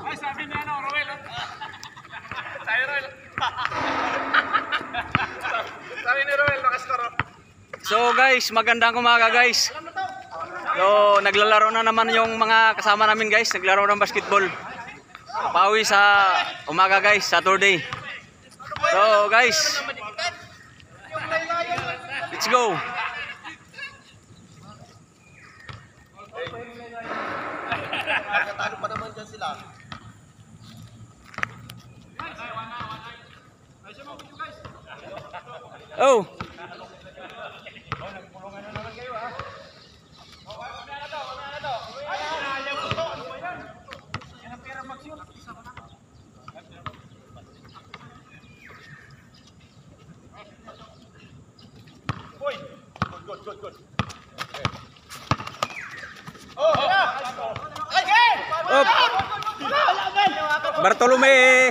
Ay, sabi niya ano, Roel. Sabi Roel. Sabi ni Roel, nakaskoro. So guys, magandang umaga guys. So naglalaro na naman yung mga kasama namin guys. Naglaro ng basketball. Pawi sa umaga guys, Saturday. So guys, let's go. Talo pa naman dyan sila. Oh. Good. Up. Bartolome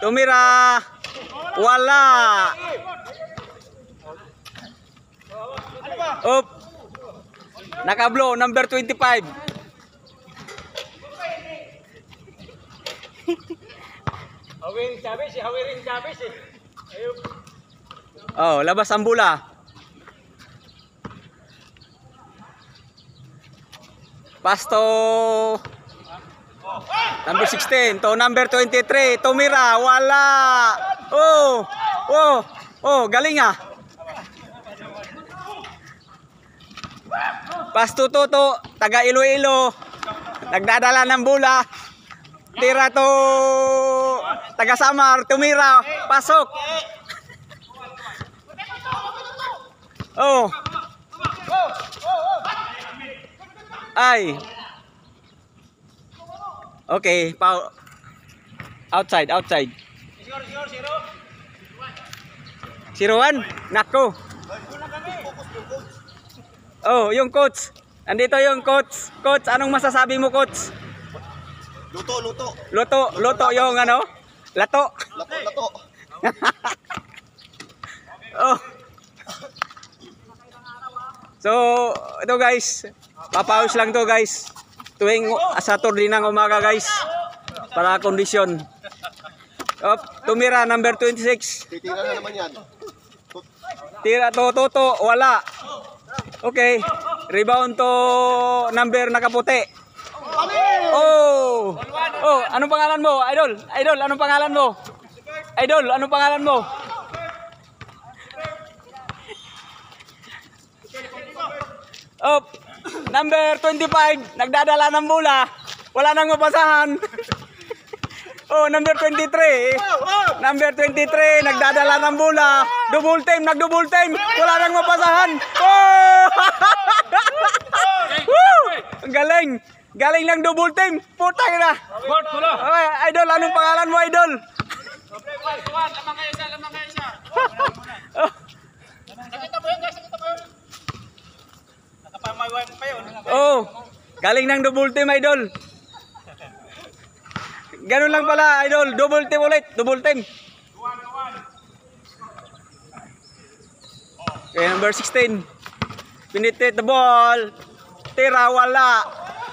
tumira. Wala. Up. Nakablo number 25. Hawirin Chavez eh. Ayun. Oh, labas ang bola. Pass to number 16 to number 23. Tumira, wala. Oh, galing ah. Pass to Toto, taga Iloilo. Nagdadala ng bola. Tira to taga Samar, tumira, pasok. Oh. Ay. Okay, outside. 0-1. Nako. Oh, yung coach. Andito yung coach. Coach, anong masasabi mo, coach? Luto yung ano? Lato. Oh. So, ito guys. Papaus lang to guys. Tuwing Saturday ng umaga guys. Para kondisyon. Tumira number 26. Titira na naman yan. Tira to Toto, wala. Okay. Rebound to number nakaputi. Oh, anong pangalan mo? Idol, anong pangalan mo? Idol, anong pangalan mo? Number 25, nagdadala ng bola. Wala nang mapasahan. Number 23. Number 23, nagdadala ng bola. Double team. Wala nang mapasahan. Galing ng double team. Putang na. Idol, anong pangalan mo, Idol? Lamang kayo siya. Nakita mo yun, guys. Nakapamayway pa yun. Galing ng double team, Idol. Ganun lang pala, Idol. Double team ulit. Double team. Okay, number 16. Pinitit the ball. Tira, wala.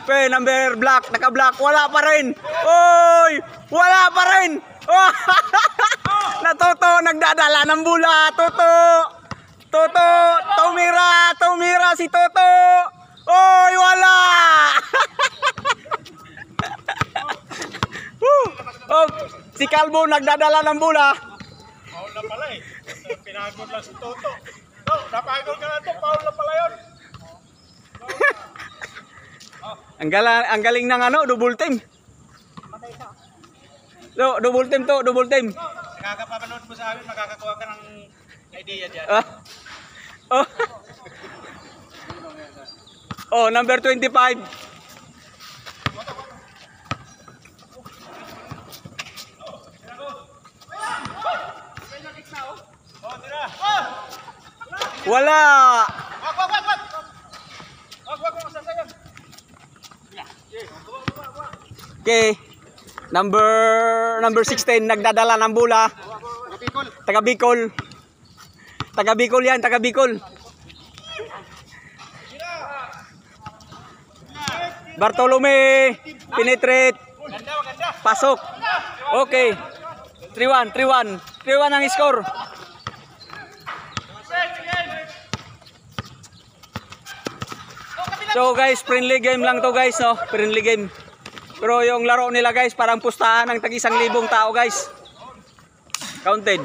Okay, number black. Naka-black. Wala pa rin. Oy! Wala pa rin. Toto, nagdadala ng bola. Toto. Tumira si Toto. Oy, wala. Si Calvo nagdadala ng bola. Paul na pala eh. Pinagod lang si Toto. Napagod ka na ito. Paul na pala yun. Ang galing ng ano, double team. Double team. Nakakapapanood mo sa amin, makakakuha ka ng idea dyan. Number 25. Wala. Okay. Number 16 nagdadala ng bola. Taga Bicol. Taga Bicol yan, taga Bicol. Bartolome, penetrate. Pasok. Okay. 3-1, 3-1. 3-1 ang score. So guys, friendly game lang to guys, no? Friendly game. Pero yung laro nila guys, parang pustahan ng tag-1,000 tao guys. Counted.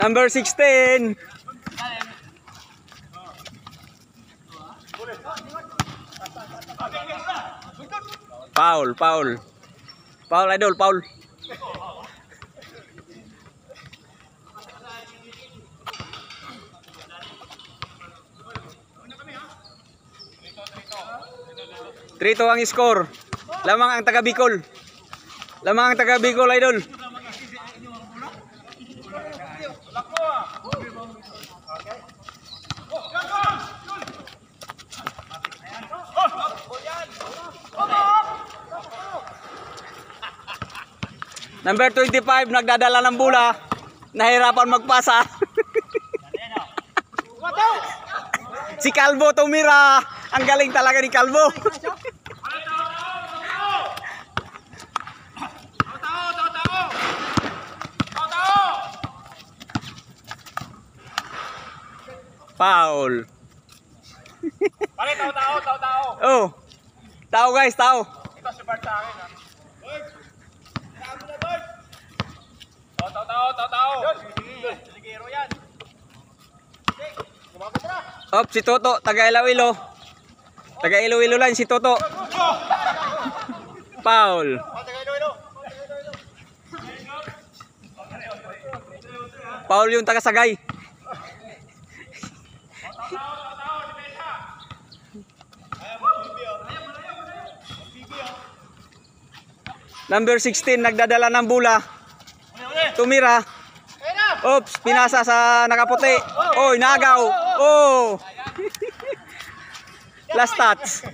Number 16. Foul, foul. Foul idol, foul. Trito ang score. Lamang ang taga Bicol. Lamang ang taga Bicol idol. Number 25 nagdadala ng bola. Nahirapan magpasa. Si Calvo tumira. Ang galing talaga ni Calvo. Foul. Pare, tao. Oh. Tao guys, tao. Ito si Bart sa akin, ha? Tao. Ligero yan. Op, si Toto, taga Iloilo. Taga Iloilo lang si Toto. Foul. Foul yung taga Sagay. Number 16 nagdadala ng bola. Tumira. Oops, pinasa sa nakaputi. Oy, nagaw. Oh. Last touch.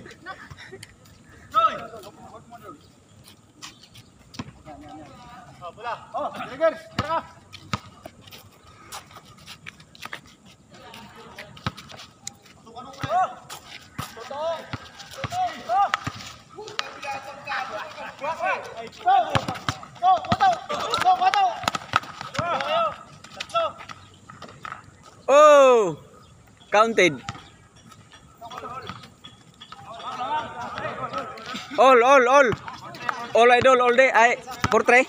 Oh, counted. All idol, all day. Ay, 4-3.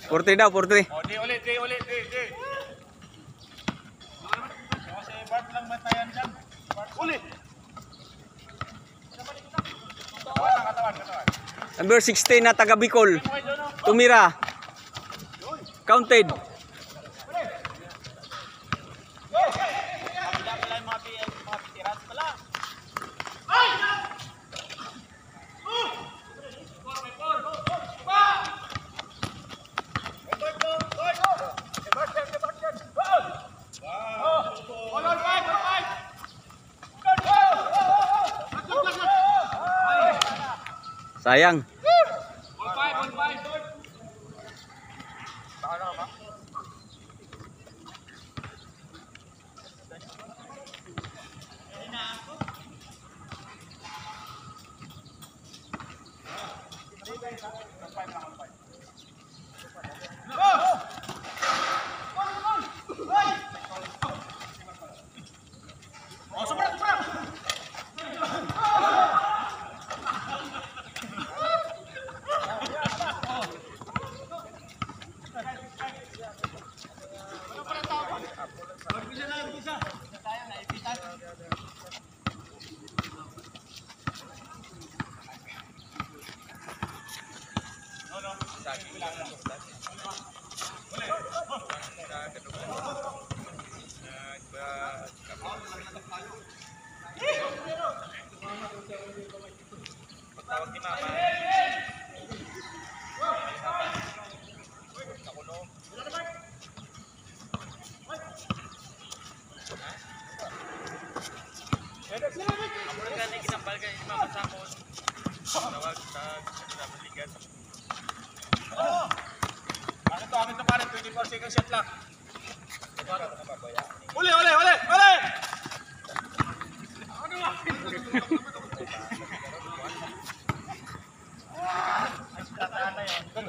4-3 daw, 4-3. Di ulit. Kasi Bart lang matayan dyan. Ulit. Katawan. Number 16 na taga Bicol. Tumira. Counted. Sayang. Tawag sa Balikan. Akin to pare, 24 seconds shot lang. Uli! Ano